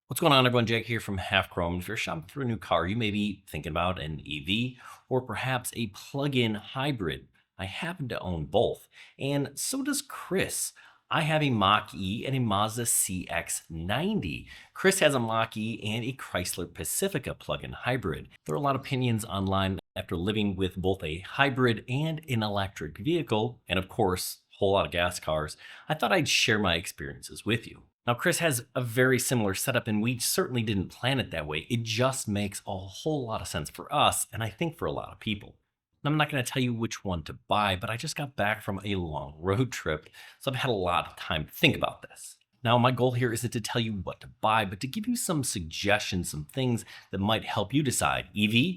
What's going on, everyone? Jake here from Half Chrome. If you're shopping for a new car, you may be thinking about an EV or perhaps a plug-in hybrid. I happen to own both, and so does Chris. I have a Mach-E and a Mazda CX-90. Chris has a Mach-E and a Chrysler Pacifica plug-in hybrid. There are a lot of opinions online after living with both a hybrid and an electric vehicle, and of course, a whole lot of gas cars. I thought I'd share my experiences with you. Now, Chris has a very similar setup, and we certainly didn't plan it that way. It just makes a whole lot of sense for us, and I think for a lot of people. And I'm not going to tell you which one to buy, but I just got back from a long road trip, so I've had a lot of time to think about this. Now, my goal here isn't to tell you what to buy, but to give you some suggestions, some things that might help you decide EV,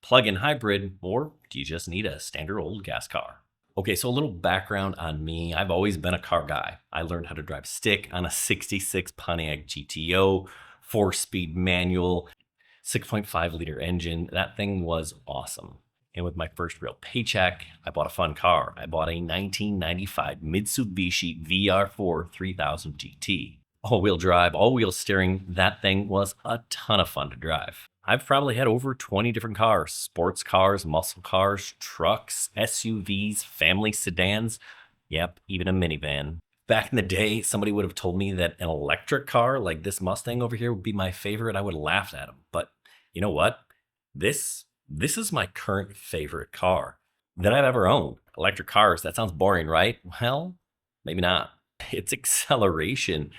plug-in hybrid, or do you just need a standard old gas car? Okay, so a little background on me. I've always been a car guy. I learned how to drive stick on a 66 Pontiac GTO, 4-speed manual, 6.5 liter engine. That thing was awesome. And with my first real paycheck, I bought a fun car. I bought a 1995 Mitsubishi VR4 3000 GT. All-wheel drive, all-wheel steering. That thing was a ton of fun to drive. I've probably had over 20 different cars, sports cars, muscle cars, trucks, SUVs, family sedans, yep, even a minivan. Back in the day, somebody would have told me that an electric car like this Mustang over here would be my favorite. I would have laughed at them. But you know what? This is my current favorite car that I've ever owned. Electric cars, that sounds boring, right? Well, maybe not. It's acceleration.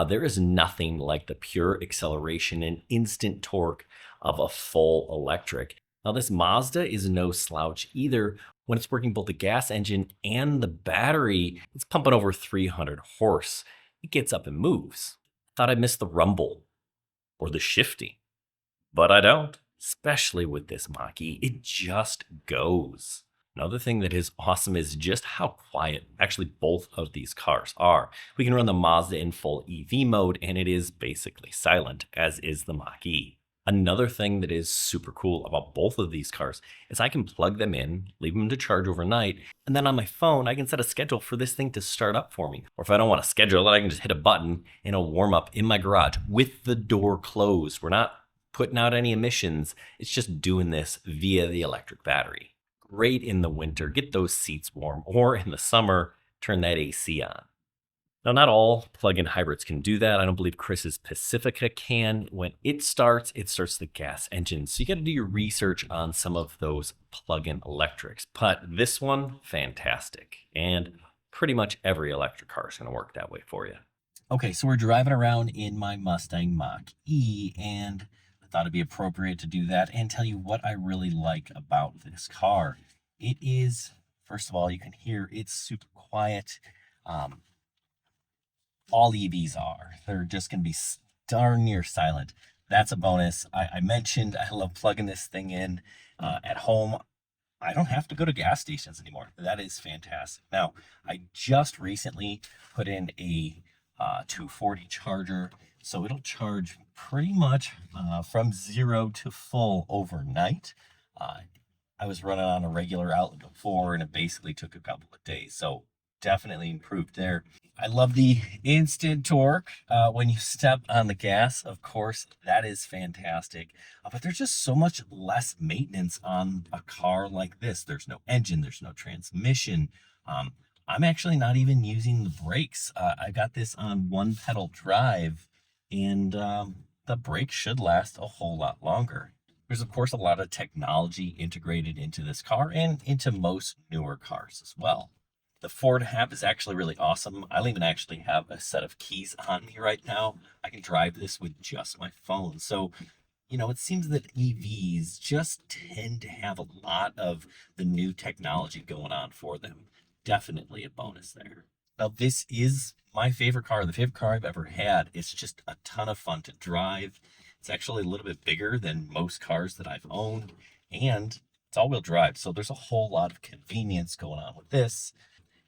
There is nothing like the pure acceleration and instant torque of a full electric. Now, this Mazda is no slouch either. When it's working both the gas engine and the battery, it's pumping over 300 horse. It gets up and moves. Thought I missed the rumble or the shifting, but I don't, especially with this Mach-E. It just goes. Another thing that is awesome is just how quiet actually both of these cars are. We can run the Mazda in full EV mode and it is basically silent, as is the Mach-E. Another thing that is super cool about both of these cars is I can plug them in, leave them to charge overnight, and then on my phone, I can set a schedule for this thing to start up for me. Or if I don't want to schedule it, I can just hit a button and it'll warm up in my garage with the door closed. We're not putting out any emissions. It's just doing this via the electric battery. Great in the winter, get those seats warm, or in the summer, turn that AC on. Now, not all plug-in hybrids can do that. I don't believe Chris's Pacifica can. When it starts the gas engine. So you got to do your research on some of those plug-in electrics. But this one, fantastic. And pretty much every electric car is going to work that way for you. Okay, so we're driving around in my Mustang Mach-E, and I thought it'd be appropriate to do that and tell you what I really like about this car. It is, first of all, you can hear it's super quiet. All EVs are. They're just going to be darn near silent. That's a bonus. I mentioned I love plugging this thing in at home. I don't have to go to gas stations anymore. That is fantastic. Now, I just recently put in a 240 charger, so it'll charge pretty much from 0 to full overnight. I was running on a regular outlet before, and it basically took a couple of days. So definitely improved there. I love the instant torque when you step on the gas. Of course, that is fantastic. But there's just so much less maintenance on a car like this. There's no engine, there's no transmission. I'm actually not even using the brakes. I got this on one pedal drive, and the brakes should last a whole lot longer. There's, of course, a lot of technology integrated into this car and into most newer cars as well. The Ford app is actually really awesome. I don't even actually have a set of keys on me right now. I can drive this with just my phone. So, you know, it seems that EVs just tend to have a lot of the new technology going on for them. Definitely a bonus there. Now, this is my favorite car, the favorite car I've ever had. It's just a ton of fun to drive. It's actually a little bit bigger than most cars that I've owned, and it's all-wheel drive. So there's a whole lot of convenience going on with this.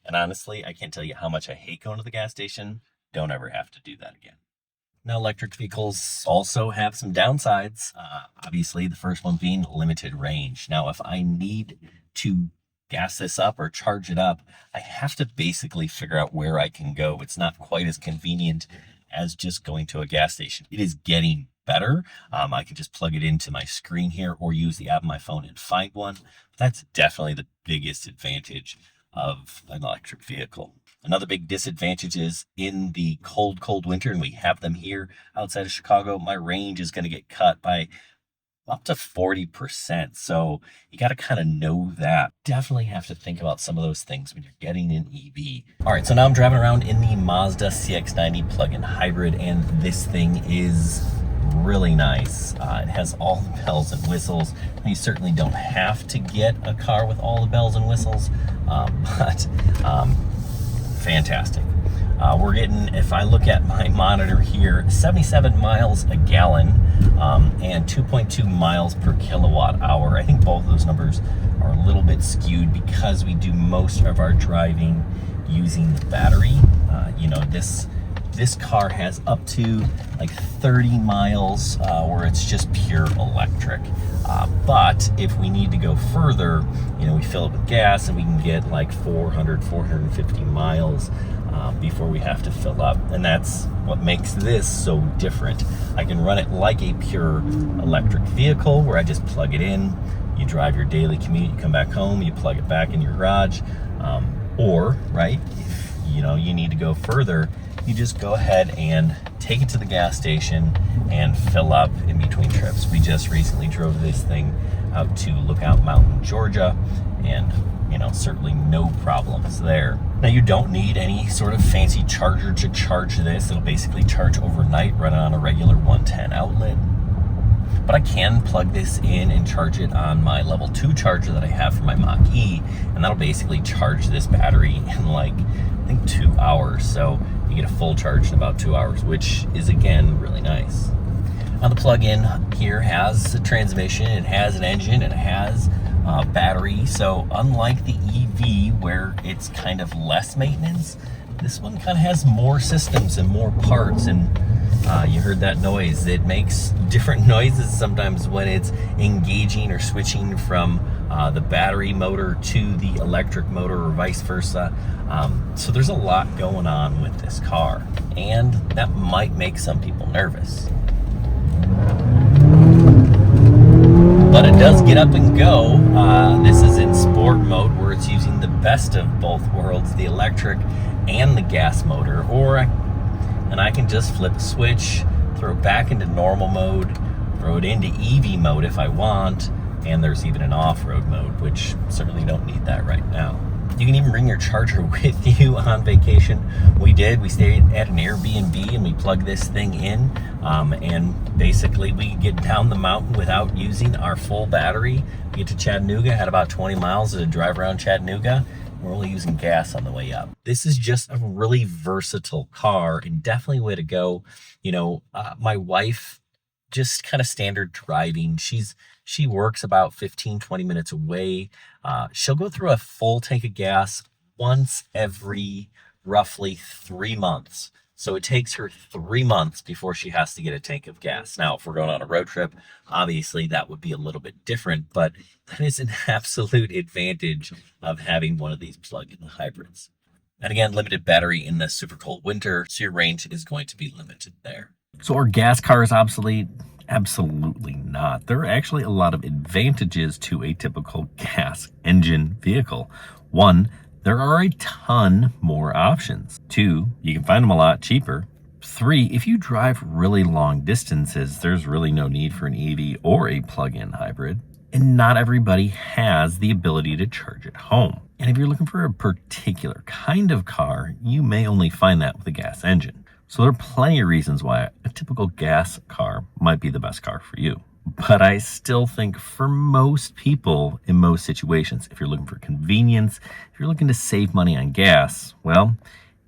And honestly, I can't tell you how much I hate going to the gas station. Don't ever have to do that again. Now, electric vehicles also have some downsides. Obviously, the first one being limited range. Now, if I need to gas this up or charge it up, I have to basically figure out where I can go. It's not quite as convenient as just going to a gas station. It is getting better. I can just plug it into my screen here or use the app on my phone and find one. That's definitely the biggest advantage of an electric vehicle. Another big disadvantage is in the cold winter, and we have them here outside of Chicago, my range is going to get cut by up to 40%. So you got to kind of know that. Definitely have to think about some of those things when you're getting an EV. All right, so now I'm driving around in the Mazda CX-90 plug-in hybrid, and this thing is really nice. It has all the bells and whistles. You certainly don't have to get a car with all the bells and whistles, but fantastic. We're getting, if I look at my monitor here, 77 miles a gallon and 2.2 miles per kilowatt hour. I think both of those numbers are a little bit skewed because we do most of our driving using the battery. This car has up to like 30 miles where it's just pure electric. But if we need to go further, we fill it with gas and we can get like 450 miles before we have to fill up. And that's what makes this so different. I can run it like a pure electric vehicle where I just plug it in, you drive your daily commute, you come back home, you plug it back in your garage. Or, right, if you need to go further, you just go ahead and take it to the gas station and fill up in between trips. We just recently drove this thing out to Lookout Mountain, Georgia, and certainly no problems there. Now, you don't need any sort of fancy charger to charge this. It'll basically charge overnight, run on a regular 110 outlet. But I can plug this in and charge it on my level 2 charger that I have for my Mach-E, and that'll basically charge this battery in like, I think 2 hours. So you get a full charge in about 2 hours, which is, again, really nice. Now, the plug-in here has a transmission, it has an engine, it has a battery. So unlike the EV, where it's kind of less maintenance, this one kind of has more systems and more parts. And you heard that noise. It makes different noises sometimes when it's engaging or switching from the battery motor to the electric motor or vice versa. So there's a lot going on with this car, and that might make some people nervous. But it does get up and go. This is in sport mode where it's using the best of both worlds, the electric and the gas motor, and I can just flip a switch, throw it back into normal mode, throw it into EV mode if I want, and there's even an off-road mode, which certainly don't need that right now. You can even bring your charger with you on vacation. We stayed at an Airbnb and we plugged this thing in, and basically we get down the mountain without using our full battery. We get to Chattanooga, had about 20 miles to drive around Chattanooga. We're only using gas on the way up. This is just a really versatile car and definitely a way to go. My wife, just kind of standard driving. She works about 15-20 minutes away. She'll go through a full tank of gas once every roughly 3 months. So it takes her 3 months before she has to get a tank of gas. Now, if we're going on a road trip, obviously that would be a little bit different, but that is an absolute advantage of having one of these plug-in hybrids. And again, limited battery in the super cold winter, so your range is going to be limited there. So are gas cars obsolete? Absolutely not. There are actually a lot of advantages to a typical gas engine vehicle. One, there are a ton more options. Two, you can find them a lot cheaper. Three, if you drive really long distances, there's really no need for an EV or a plug-in hybrid. And not everybody has the ability to charge at home. And if you're looking for a particular kind of car, you may only find that with a gas engine. So there are plenty of reasons why a typical gas car might be the best car for you. But I still think for most people in most situations, if you're looking for convenience, if you're looking to save money on gas, well,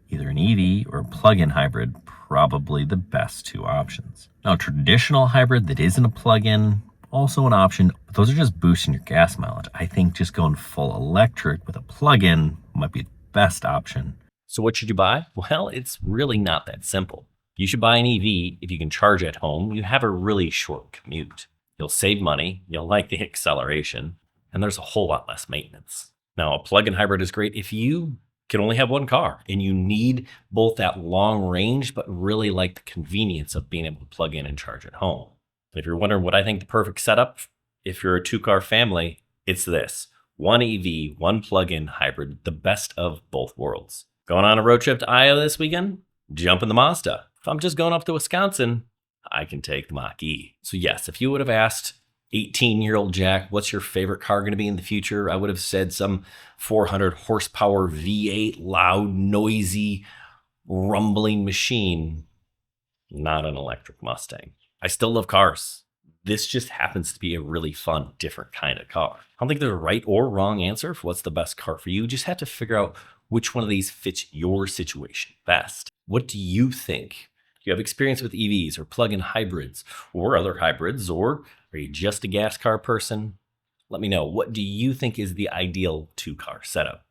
either an EV or a plug-in hybrid, probably the best two options. Now, a traditional hybrid that isn't a plug-in, also an option, but those are just boosting your gas mileage. I think just going full electric with a plug-in might be the best option. So what should you buy? Well, it's really not that simple. You should buy an EV if you can charge at home. You have a really short commute. You'll save money, you'll like the acceleration, and there's a whole lot less maintenance. Now, a plug-in hybrid is great if you can only have one car, and you need both that long range, but really like the convenience of being able to plug in and charge at home. And if you're wondering what I think the perfect setup, if you're a two-car family, it's this. One EV, one plug-in hybrid, the best of both worlds. Going on a road trip to Iowa this weekend? Jump in the Mazda. If I'm just going up to Wisconsin, I can take the Mach-E. So yes, if you would have asked 18-year-old Jack, what's your favorite car going to be in the future? I would have said some 400 horsepower V8, loud, noisy, rumbling machine, not an electric Mustang. I still love cars. This just happens to be a really fun, different kind of car. I don't think there's a right or wrong answer for what's the best car for you. You just have to figure out which one of these fits your situation best. What do you think? Do you have experience with EVs or plug-in hybrids or other hybrids, or are you just a gas car person? Let me know. What do you think is the ideal two-car setup?